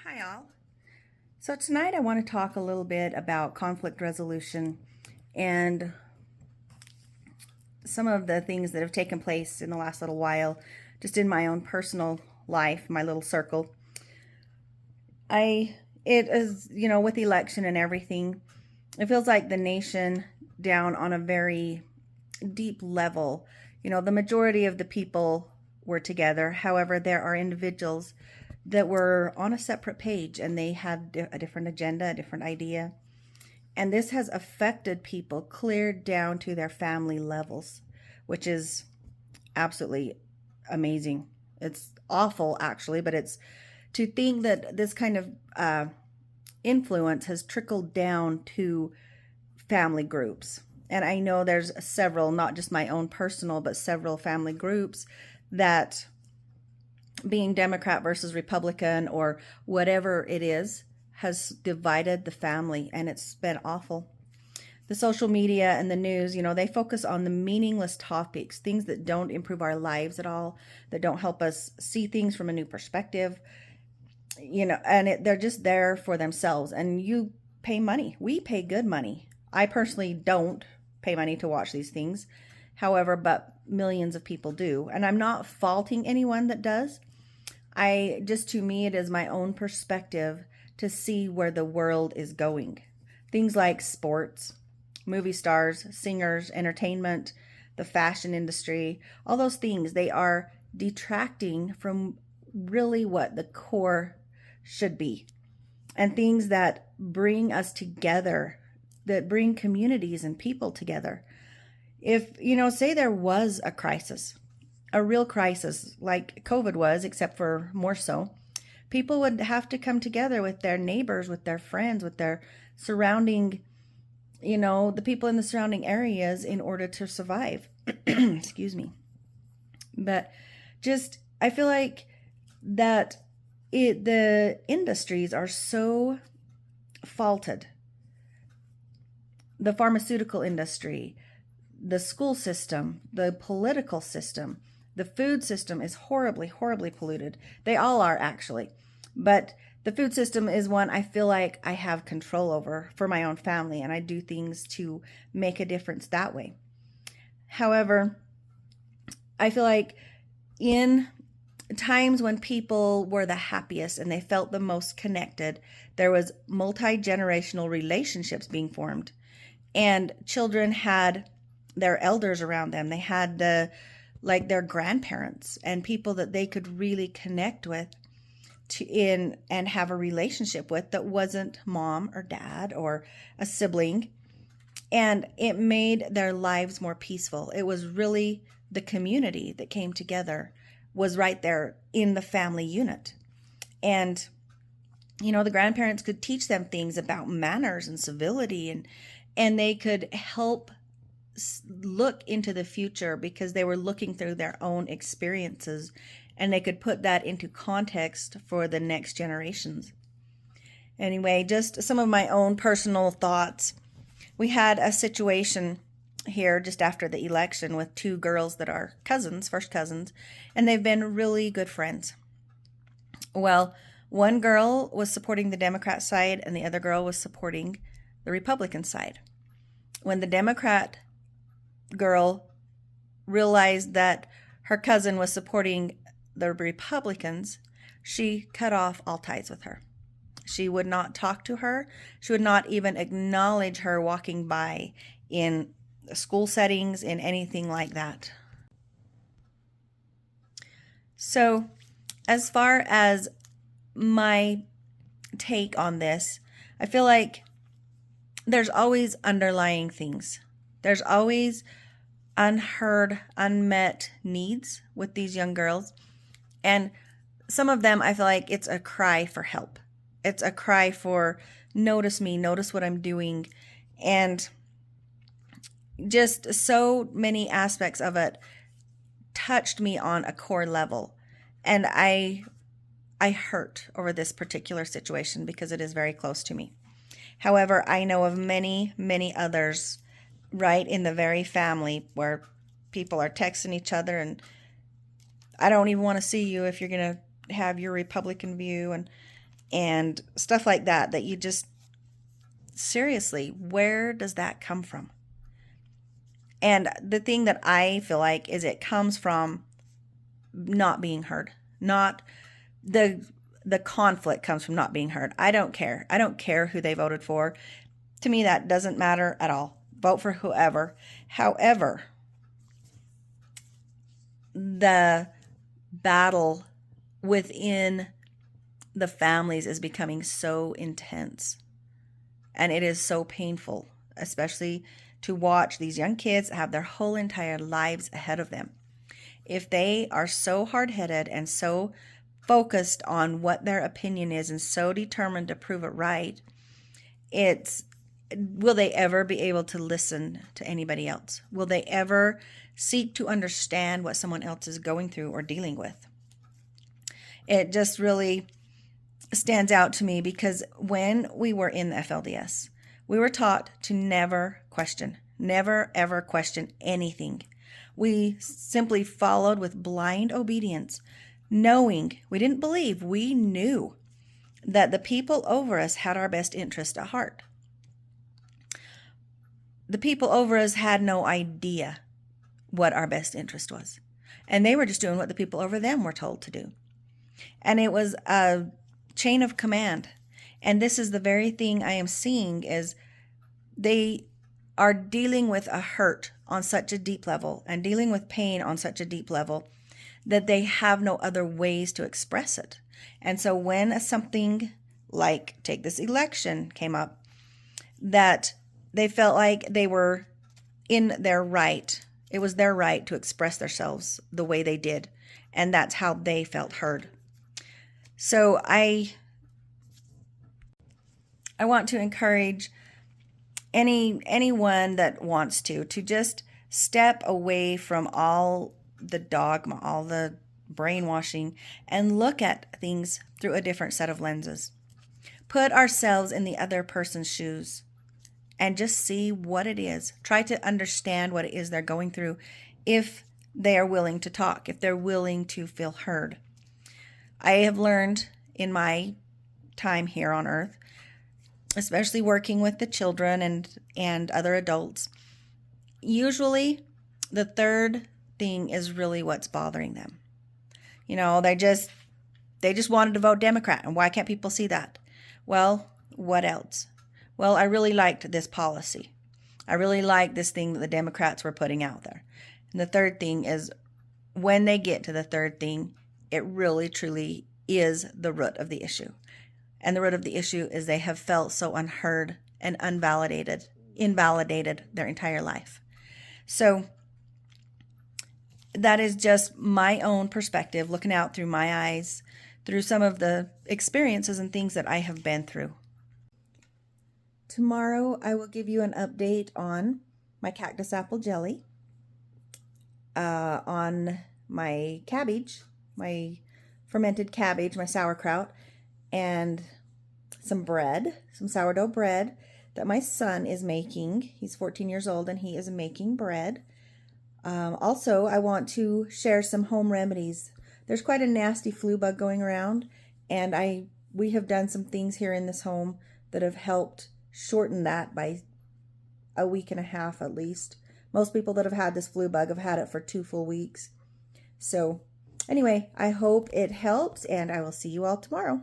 Hi, all. So, tonight I want to talk a little bit about conflict resolution and some of the things that have taken place in the last little while, just in my own personal life, my little circle. It is, with the election and everything, it feels like the nation down on a very deep level. The majority of the people were together. However, there are individuals that were on a separate page and they had a different agenda, a different idea. And this has affected people clear down to their family levels, which is absolutely amazing. It's awful, actually, but it's to think that this kind of influence has trickled down to family groups. And I know there's several, not just my own personal, but several family groups that, being Democrat versus Republican or whatever it is, has divided the family, and it's been awful. The social media and the news, they focus on the meaningless topics, things that don't improve our lives at all, that don't help us see things from a new perspective, and they're just there for themselves. And you pay money. We pay good money. I personally don't pay money to watch these things. However, but millions of people do. And I'm not faulting anyone that does. To me, it is my own perspective to see where the world is going. Things like sports, movie stars, singers, entertainment, the fashion industry, all those things, they are detracting from really what the core should be. And things that bring us together, that bring communities and people together. If, say there was a crisis, a real crisis like COVID was, except for more so, people would have to come together with their neighbors, with their friends, with their surrounding, the people in the surrounding areas in order to survive. Excuse me. But I feel like that the industries are so faulted. The pharmaceutical industry, the school system, the political system, the food system is horribly, horribly polluted. They all are, actually. But the food system is one I feel like I have control over for my own family, and I do things to make a difference that way. However, I feel like in times when people were the happiest and they felt the most connected, there was multi-generational relationships being formed. And children had their elders around them. They had their grandparents and people that they could really connect with and have a relationship with that wasn't mom or dad or a sibling. And it made their lives more peaceful. It was really the community that came together, was right there in the family unit. And, the grandparents could teach them things about manners and civility, and they could help look into the future because they were looking through their own experiences, and they could put that into context for the next generations. Anyway, just some of my own personal thoughts. We had a situation here just after the election with two girls that are cousins, first cousins, and they've been really good friends. Well, one girl was supporting the Democrat side and the other girl was supporting the Republican side. When the Democrat girl realized that her cousin was supporting the Republicans, she cut off all ties with her. She would not talk to her. She would not even acknowledge her walking by in school settings, in anything like that. So, as far as my take on this, I feel like there's always underlying things. There's always unheard, unmet needs with these young girls. And some of them, I feel like it's a cry for help. It's a cry for notice me, notice what I'm doing. And just so many aspects of it touched me on a core level. And I hurt over this particular situation because it is very close to me. However, I know of many, many others right in the very family where people are texting each other and I don't even want to see you if you're going to have your Republican view. And and stuff like that, that you just, seriously, where does that come from? And the thing that I feel like is it comes from not being heard. Not the conflict comes from not being heard. I don't care. I don't care who they voted for. To me, that doesn't matter at all. Vote for whoever. However, the battle within the families is becoming so intense, and it is so painful, especially to watch these young kids have their whole entire lives ahead of them. If they are so hard-headed and so focused on what their opinion is and so determined to prove it right, will they ever be able to listen to anybody else? Will they ever seek to understand what someone else is going through or dealing with? It just really stands out to me, because when we were in the FLDS, we were taught to never question, never ever question anything. We simply followed with blind obedience, knowing, we didn't believe, we knew that the people over us had our best interest at heart. The people over us had no idea what our best interest was, and they were just doing what the people over them were told to do. And it was a chain of command. And this is the very thing I am seeing, is they are dealing with a hurt on such a deep level and dealing with pain on such a deep level that they have no other ways to express it. And so when something like, take this election, came up, that they felt like they were in their right. It was their right to express themselves the way they did. And that's how they felt heard. So I want to encourage anyone that wants to just step away from all the dogma, all the brainwashing, and look at things through a different set of lenses. Put ourselves in the other person's shoes and just see what it is. Try to understand what it is they're going through, if they are willing to talk, if they're willing to feel heard. I have learned in my time here on earth, especially working with the children and other adults, usually the third thing is really what's bothering them. You know, they just wanted to vote Democrat, and why can't people see that? Well, what else? Well, I really liked this policy. I really liked this thing that the Democrats were putting out there. And the third thing is, when they get to the third thing, it really truly is the root of the issue. And the root of the issue is they have felt so unheard and invalidated their entire life. So that is just my own perspective, looking out through my eyes, through some of the experiences and things that I have been through. Tomorrow I will give you an update on my cactus apple jelly, on my cabbage, my fermented cabbage, my sauerkraut, and some bread, some sourdough bread that my son is making. He's 14 years old and he is making bread. Also, I want to share some home remedies. There's quite a nasty flu bug going around, and we have done some things here in this home that have helped shorten that by a week and a half at least. Most people that have had this flu bug have had it for 2 full weeks. So anyway, I hope it helps, and I will see you all tomorrow.